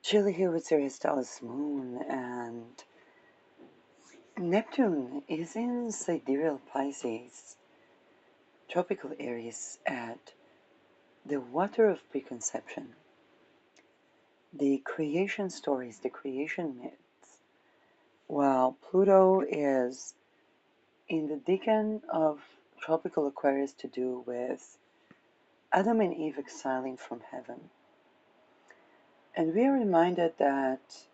Chilly here with Sirius Dallas Moon, and Neptune is in sidereal Pisces, tropical Aries at the water of preconception, the creation stories, the creation myths, while Pluto is in the decan of tropical Aquarius to do with Adam and Eve exiling from heaven. And we are reminded that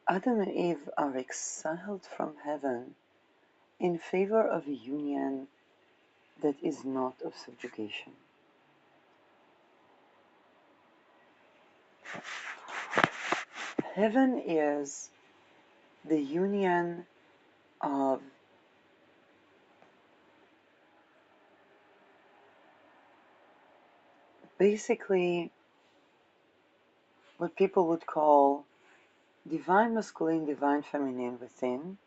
Adam and Eve are exiled from heaven in favor of a union that is not of subjugation. Heaven is the union of basically what people would call divine masculine, divine feminine within,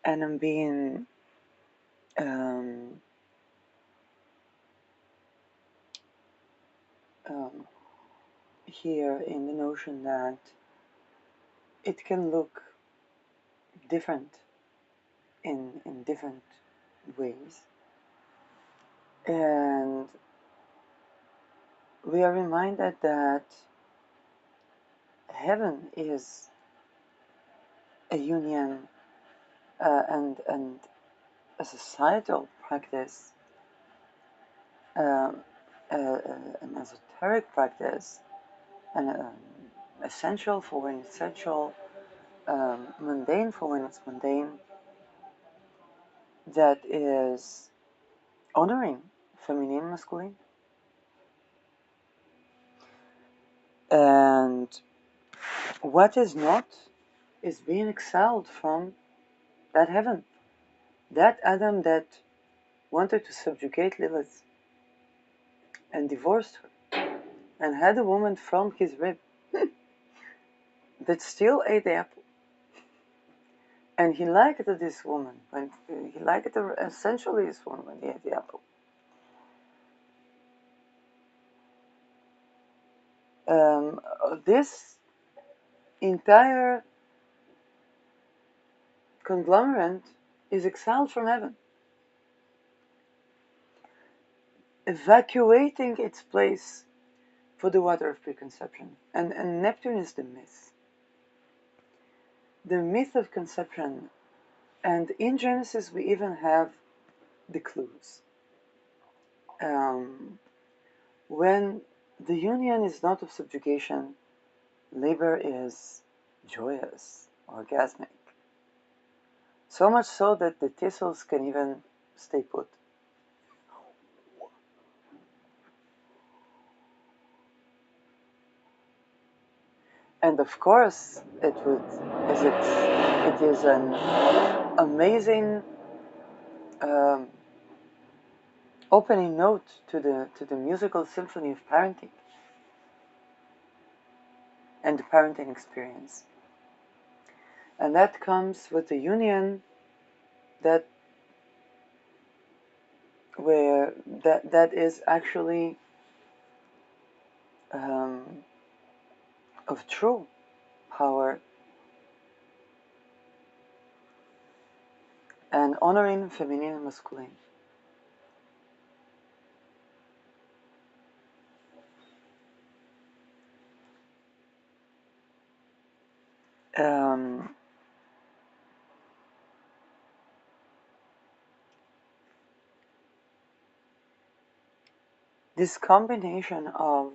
and I'm being um, um, here in the notion that it can look different in different ways. And we are reminded that heaven is a union and a societal practice, um, an esoteric practice, an essential for when it's essential, mundane for when it's mundane, that is honoring feminine, masculine. And what is not is being exiled from that heaven. That Adam that wanted to subjugate Lilith and divorced her and had a woman from his rib that still ate the apple. And he liked this woman when he liked her, essentially this woman when he ate the apple. This entire conglomerate is exiled from heaven, evacuating its place for the water of preconception. And Neptune is the myth of conception. And in Genesis, we even have the clues. When the union is not of subjugation, labor is joyous, orgasmic. So much so that the thistles can even stay put. And of course, it is an amazing opening note to the musical symphony of parenting and the parenting experience. And that comes with the union that is actually of true power and honoring feminine and masculine. This combination of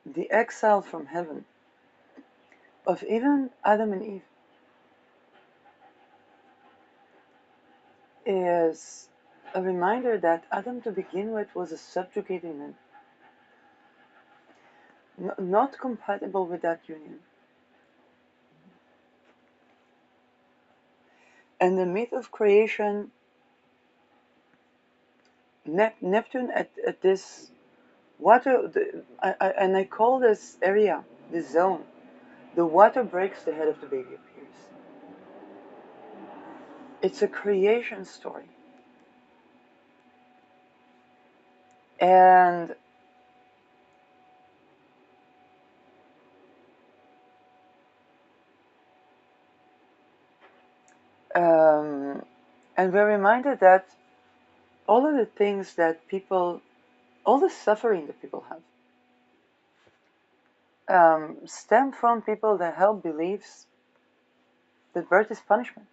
the exile from heaven of even Adam and Eve is a reminder that Adam to begin with was a subjugating man, not compatible with that union. And the myth of creation, Neptune at this water, and I call this area, this zone, the water breaks, the head of the baby appears. It's a creation story. And And we're reminded that all of the things that people, all the suffering that people have, stem from people that held beliefs that birth is punishment,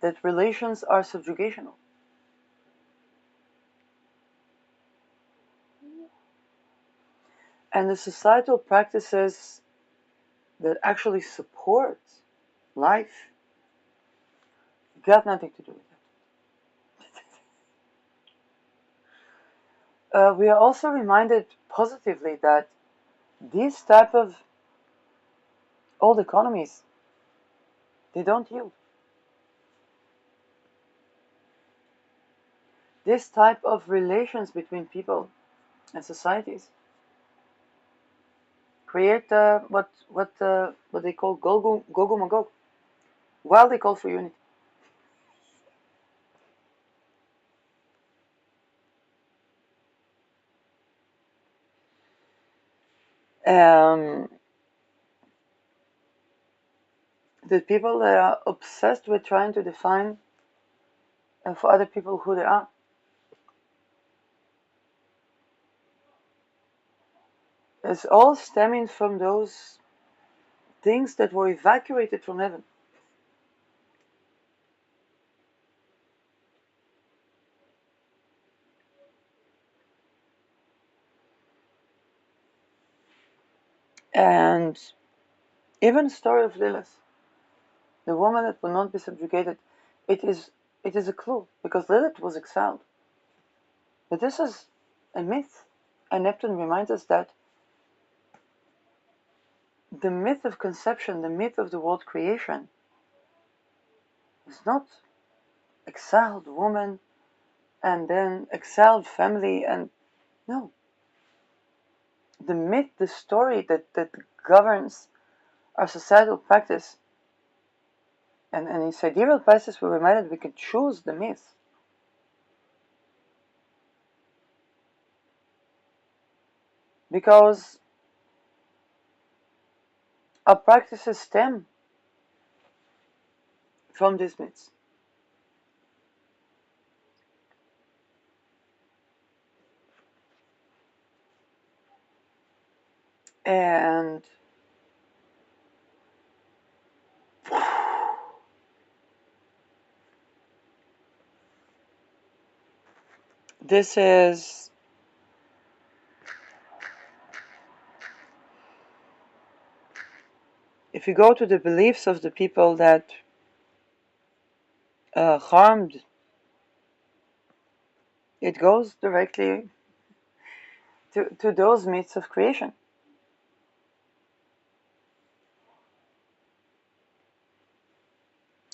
that relations are subjugational. And the societal practices that actually support life got nothing to do with it. We are also reminded positively that these type of old economies, they don't yield. This type of relations between people and societies create what they call Gogu Magog, while they call for unity. Um, the people that are obsessed with trying to define for other people who they are. It's all stemming from those things that were evacuated from heaven. And even the story of Lilith, the woman that will not be subjugated, it is a clue, because Lilith was exiled. But this is a myth, and Neptune reminds us that the myth of conception, the myth of the world creation, is not exiled woman and then exiled family, and no. The myth, the story that governs our societal practice, and in sidereal Pisces we're reminded we can choose the myth. Because our practices stem from these myths. And this is if you go to the beliefs of the people that harmed, it goes directly to those myths of creation.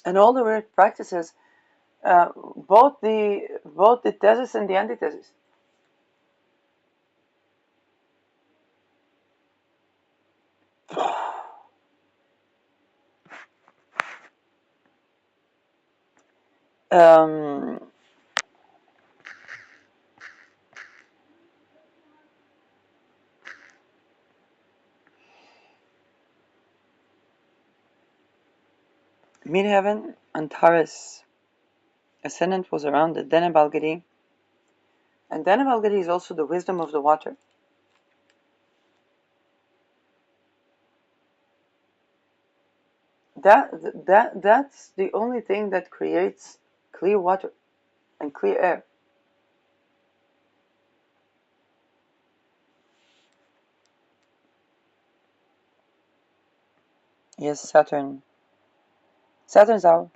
And all the weird practices, both the thesis and the antithesis. Um, Midheaven, Antares ascendant was around the Deneb-Algadi, and Deneb-Algadi is also the wisdom of the water. That's the only thing that creates clear water and clear air. Yes, Saturn. Saturn's our